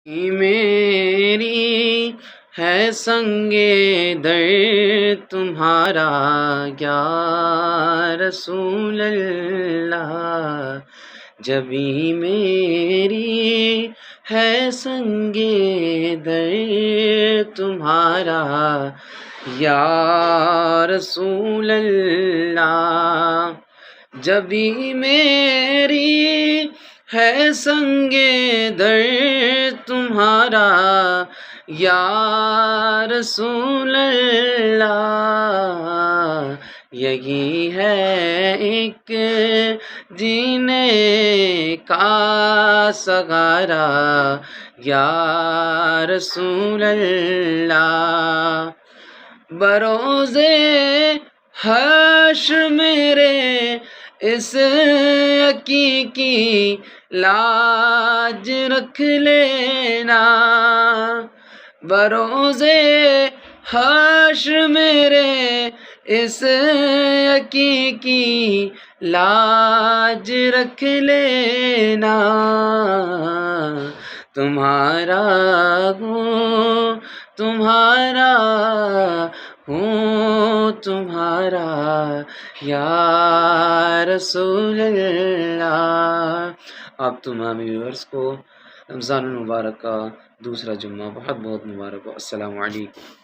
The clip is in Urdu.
میری ہے سنگے در تمہارا یا رسول اللہ، جبھی میری ہے سنگے در تمہارا یا رسول اللہ، جبھی میری ہے سنگے در تمہارا یا رسول اللہ، یہی ہے ایک جینے کا سہارا یا رسول اللہ، بروز حشر میرے اس حقیقی لاج رکھ لینا، بروز حشر میرے اس حقیقی لاج رکھ لینا، تمہارا ہوں تمہارا ہوں تمہارا یا رسول اللہ۔ آپ تمام ویورز کو رمضان المبارک کا دوسرا جمعہ بہت بہت مبارک ہو۔ السلام علیکم۔